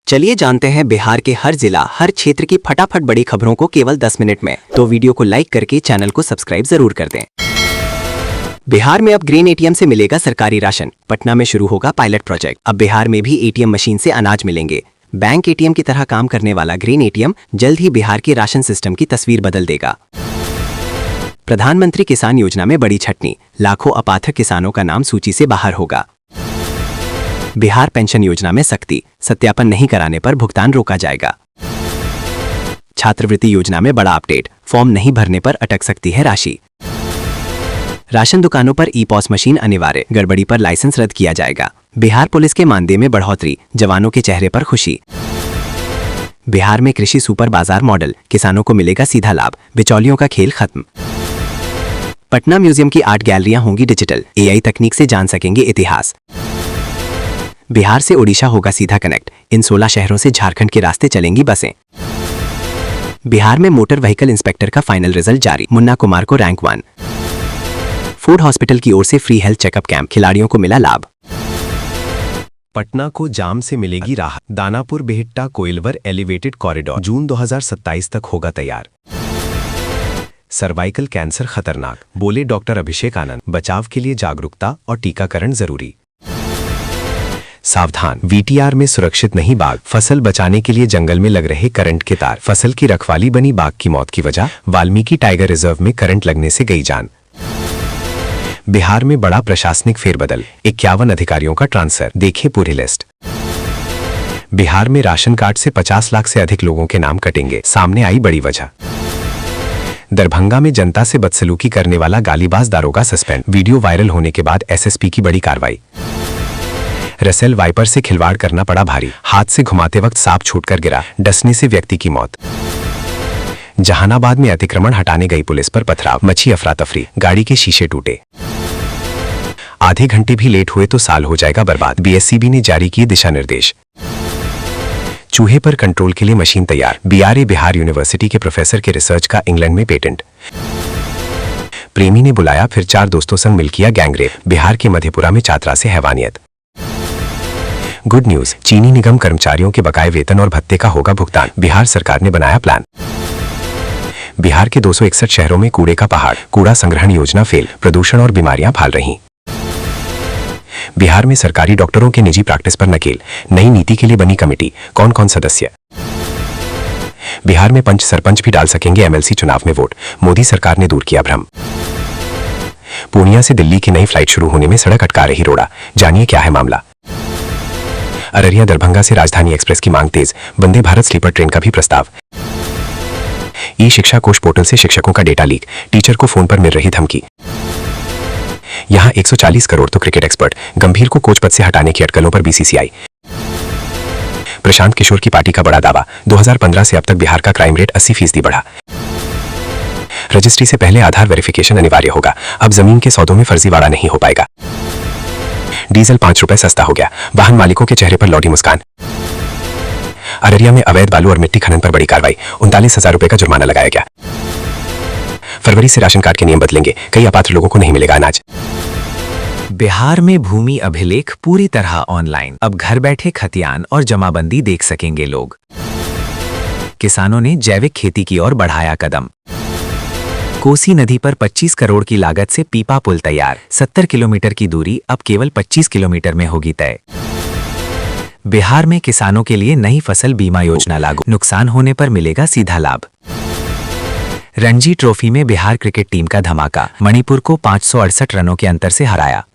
चलिए जानते हैं बिहार के हर जिला हर क्षेत्र की फटाफट बड़ी खबरों को केवल 10 मिनट में। तो वीडियो को लाइक करके चैनल को सब्सक्राइब जरूर कर दें। बिहार में अब ग्रीन एटीएम से मिलेगा सरकारी राशन। पटना में शुरू होगा पायलट प्रोजेक्ट। अब बिहार में भी एटीएम मशीन से अनाज मिलेंगे। बैंक एटीएम की तरह काम करने वाला ग्रीन एटीएम जल्द ही बिहार के राशन सिस्टम की तस्वीर बदल देगा। प्रधानमंत्री किसान योजना में बड़ी छटनी, लाखों अपात्र किसानों का नाम सूची से बाहर होगा। बिहार पेंशन योजना में सख्ती, सत्यापन नहीं कराने पर भुगतान रोका जाएगा। छात्रवृत्ति योजना में बड़ा अपडेट, फॉर्म नहीं भरने पर अटक सकती है राशि। राशन दुकानों पर ई-पॉस मशीन अनिवार्य, गड़बड़ी पर लाइसेंस रद्द किया जाएगा। बिहार पुलिस के मानदेय में बढ़ोतरी, जवानों के चेहरे पर खुशी। बिहार में कृषि सुपर बाजार मॉडल, किसानों को मिलेगा सीधा लाभ, बिचौलियों का खेल खत्म। पटना म्यूजियम की आर्ट गैलरियां होंगी डिजिटल, एआई तकनीक से जान सकेंगे इतिहास। बिहार से ओडिशा होगा सीधा कनेक्ट, इन 16 शहरों से झारखंड के रास्ते चलेंगी बसें। बिहार में मोटर व्हीकल इंस्पेक्टर का फाइनल रिजल्ट जारी, मुन्ना कुमार को रैंक 1। फूड हॉस्पिटल की ओर से फ्री हेल्थ चेकअप कैंप, खिलाड़ियों को मिला लाभ। पटना को जाम से मिलेगी राहत, दानापुर बेहिट्टा कोइलवर एलिवेटेड कॉरिडोर जून 2027 तक होगा तैयार। सर्वाइकल कैंसर खतरनाक, बोले डॉक्टर अभिषेक आनंद, बचाव के लिए जागरूकता और टीकाकरण जरूरी। सावधान, वीटीआर में सुरक्षित नहीं बाघ, फसल बचाने के लिए जंगल में लग रहे करंट के तार, फसल की रखवाली बनी बाघ की मौत की वजह, वाल्मीकि टाइगर रिजर्व में करंट लगने से गई जान। बिहार में बड़ा प्रशासनिक फेरबदल, 51 अधिकारियों का ट्रांसफर, देखें पूरी लिस्ट। बिहार में राशन कार्ड से 50 लाख से अधिक लोगों के नाम कटेंगे, सामने आई बड़ी वजह। दरभंगा में जनता से बदसलूकी करने वाला गालीबाज दारोगा सस्पेंड, वीडियो वायरल होने के बाद एसएसपी की बड़ी कार्रवाई। रसेल वाइपर से खिलवाड़ करना पड़ा भारी, हाथ से घुमाते वक्त सांप छूटकर गिरा, डसने से व्यक्ति की मौत। जहानाबाद में अतिक्रमण हटाने गई पुलिस पर पथराव, मची अफरा तफरी, गाड़ी के शीशे टूटे। आधे घंटे भी लेट हुए तो साल हो जाएगा बर्बाद, बीएससीबी ने जारी किए दिशा निर्देश। चूहे पर कंट्रोल के लिए मशीन तैयार, बीआरए बिहार यूनिवर्सिटी के प्रोफेसर के रिसर्च का इंग्लैंड में पेटेंट। प्रेमी ने बुलाया फिर 4 दोस्तों संग मिल किया गैंगरेप, बिहार के मधेपुरा में छात्रा से हैवानियत। गुड न्यूज, चीनी निगम कर्मचारियों के बकाये वेतन और भत्ते का होगा भुगतान, बिहार सरकार ने बनाया प्लान। बिहार के 261 शहरों में कूड़े का पहाड़, कूड़ा संग्रहण योजना फेल, प्रदूषण और बीमारियां फैल रही। बिहार में सरकारी डॉक्टरों के निजी प्रैक्टिस पर नकेल, नई नीति के लिए बनी कमेटी, कौन कौन सदस्य। बिहार में पंच सरपंच भी डाल सकेंगे एमएलसी चुनाव में वोट, मोदी सरकार ने दूर किया भ्रम। पूर्णिया से दिल्ली की नई फ्लाइट शुरू होने में सड़क अटका रही रोड़ा, जानिए क्या है मामला। अररिया दरभंगा से राजधानी एक्सप्रेस की मांग तेज, वंदे भारत स्लीपर ट्रेन का भी प्रस्ताव। ई शिक्षा कोष पोर्टल से शिक्षकों का डेटा लीक, टीचर को फोन पर मिल रही धमकी। यहां 140 करोड़ तो क्रिकेट एक्सपर्ट, गंभीर को कोच पद से हटाने की अटकलों पर बीसीसीआई। प्रशांत किशोर की पार्टी का बड़ा दावा, 2015 से अब तक बिहार का क्राइम रेट 80% बढ़ा। रजिस्ट्री से पहले आधार वेरिफिकेशन अनिवार्य होगा, अब जमीन के सौदों में फर्जीवाड़ा नहीं हो पाएगा। डीजल 5 रुपए सस्ता हो गया, वाहन मालिकों के चेहरे पर लौटी मुस्कान। अररिया में अवैध बालू और मिट्टी खनन पर बड़ी कार्रवाई, 39,000 रुपए का जुर्माना लगाया गया। फरवरी से राशन कार्ड के नियम बदलेंगे, कई अपात्र लोगों को नहीं मिलेगा अनाज। बिहार में भूमि अभिलेख पूरी तरह ऑनलाइन, अब घर बैठे खतियान और जमाबंदी देख सकेंगे लोग। किसानों ने जैविक खेती की ओर बढ़ाया कदम। कोसी नदी पर 25 करोड़ की लागत से पीपा पुल तैयार, 70 किलोमीटर की दूरी अब केवल 25 किलोमीटर में होगी तय। बिहार में किसानों के लिए नई फसल बीमा योजना लागू, नुकसान होने पर मिलेगा सीधा लाभ। रणजी ट्रॉफी में बिहार क्रिकेट टीम का धमाका, मणिपुर को 568 रनों के अंतर से हराया।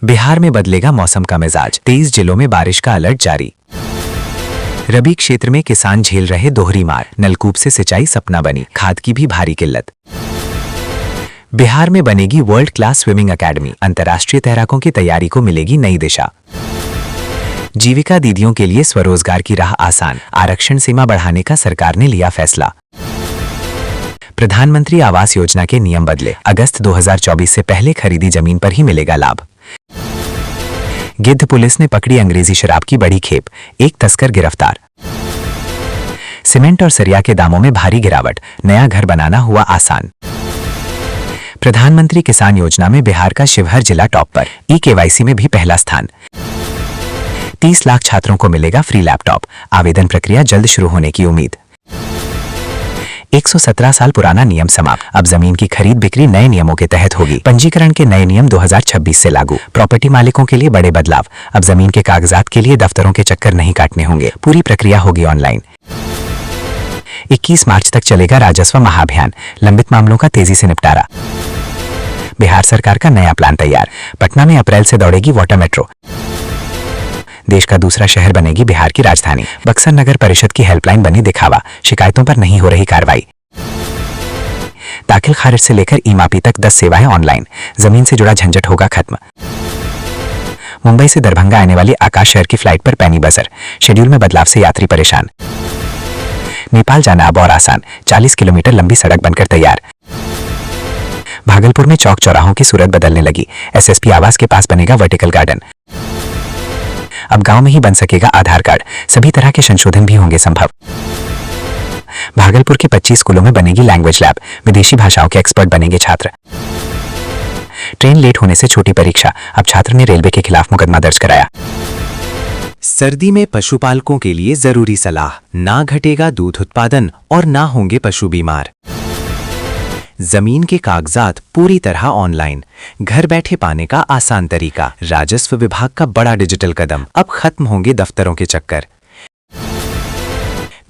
बिहार में बदलेगा मौसम का मिजाज, 23 जिलों में बारिश का अलर्ट जारी। रबी क्षेत्र में किसान झेल रहे दोहरी मार, नलकूप से सिंचाई सपना बनी, खाद की भी भारी किल्लत। बिहार में बनेगी वर्ल्ड क्लास स्विमिंग एकेडमी, अंतर्राष्ट्रीय तैराकों की तैयारी को मिलेगी नई दिशा। जीविका दीदियों के लिए स्वरोजगार की राह आसान, आरक्षण सीमा बढ़ाने का सरकार ने लिया फैसला। प्रधानमंत्री आवास योजना के नियम बदले, अगस्त 2024 से पहले खरीदी जमीन पर ही मिलेगा लाभ। गिद्ध पुलिस ने पकड़ी अंग्रेजी शराब की बड़ी खेप, एक तस्कर गिरफ्तार। सीमेंट और सरिया के दामों में भारी गिरावट, नया घर बनाना हुआ आसान। प्रधानमंत्री किसान योजना में बिहार का शिवहर जिला टॉप पर, ई-केवाईसी में भी पहला स्थान। 30 लाख छात्रों को मिलेगा फ्री लैपटॉप। आवेदन प्रक्रिया जल्द शुरू होने की उम्मीद। 117 साल पुराना नियम समाप्त। अब जमीन की खरीद बिक्री नए नियमों के तहत होगी। पंजीकरण के नए नियम 2026 से लागू। प्रॉपर्टी मालिकों के लिए बड़े बदलाव। अब जमीन के कागजात के लिए दफ्तरों के चक्कर नहीं काटने होंगे। पूरी प्रक्रिया होगी ऑनलाइन। 21 मार्च तक चलेगा राजस्व महाअभियान। लंबित मामलों का तेजी से निपटारा। बिहार सरकार का नया प्लान तैयार। पटना में अप्रैल से दौड़ेगी वाटर मेट्रो। देश का दूसरा शहर बनेगी बिहार की राजधानी। बक्सर नगर परिषद की हेल्पलाइन बनी दिखावा। शिकायतों पर नहीं हो रही कार्रवाई। दाखिल खारिज से लेकर ई-मापी तक 10 सेवाएं ऑनलाइन। जमीन से जुड़ा झंझट होगा खत्म। मुंबई से दरभंगा आने वाली आकाश शहर की फ्लाइट पर पैनी बजर। शेड्यूल में बदलाव से यात्री परेशान। नेपाल जाना अब और आसान। 40 किलोमीटर लंबी सड़क बनकर तैयार। भागलपुर में चौक चौराहों की सूरत बदलने लगी। एसएसपी आवास के पास बनेगा वर्टिकल गार्डन। अब गांव में ही बन सकेगा आधार कार्ड। सभी तरह के संशोधन भी होंगे संभव। भागलपुर के 25 स्कूलों में बनेगी लैंग्वेज लैब। विदेशी भाषाओं के एक्सपर्ट बनेंगे छात्र। ट्रेन लेट होने से छोटी परीक्षा। अब छात्र ने रेलवे के खिलाफ मुकदमा दर्ज कराया। सर्दी में पशुपालकों के लिए जरूरी सलाह। ना घटेगा दूध उत्पादन और ना होंगे पशु बीमार। जमीन के कागजात पूरी तरह ऑनलाइन। घर बैठे पाने का आसान तरीका। राजस्व विभाग का बड़ा डिजिटल कदम। अब खत्म होंगे दफ्तरों के चक्कर।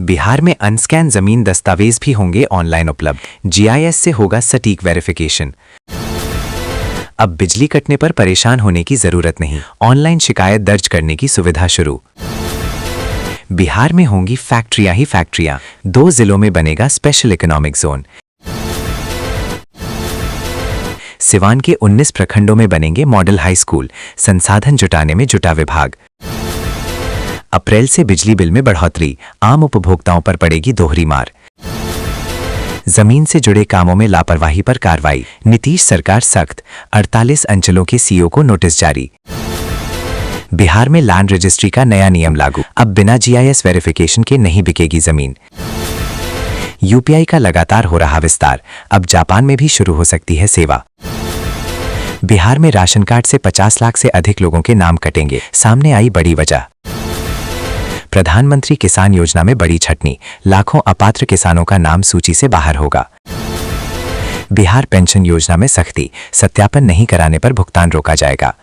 बिहार में अनस्कैन जमीन दस्तावेज भी होंगे ऑनलाइन उपलब्ध। जीआईएस से होगा सटीक वेरिफिकेशन। अब बिजली कटने पर परेशान होने की जरूरत नहीं। ऑनलाइन शिकायत दर्ज करने की सुविधा शुरू। बिहार में होंगी फैक्ट्रियां ही फैक्ट्रियां। 2 जिलों में बनेगा स्पेशल इकोनॉमिक जोन। सिवान के 19 प्रखंडों में बनेंगे मॉडल हाई स्कूल। संसाधन जुटाने में जुटा विभाग। अप्रैल से बिजली बिल में बढ़ोतरी। आम उपभोक्ताओं पर पड़ेगी दोहरी मार। जमीन से जुड़े कामों में लापरवाही पर कार्रवाई। नीतीश सरकार सख्त। 48 अंचलों के सीईओ को नोटिस जारी। बिहार में लैंड रजिस्ट्री का नया नियम लागू। अब बिना जीआईएस वेरिफिकेशन के नहीं बिकेगी जमीन। यूपीआई का लगातार हो रहा विस्तार। अब जापान में भी शुरू हो सकती है सेवा। बिहार में राशन कार्ड से 50 लाख से अधिक लोगों के नाम कटेंगे। सामने आई बड़ी वजह। प्रधानमंत्री किसान योजना में बड़ी छटनी। लाखों अपात्र किसानों का नाम सूची से बाहर होगा। बिहार पेंशन योजना में सख्ती। सत्यापन नहीं कराने पर भुगतान रोका जाएगा।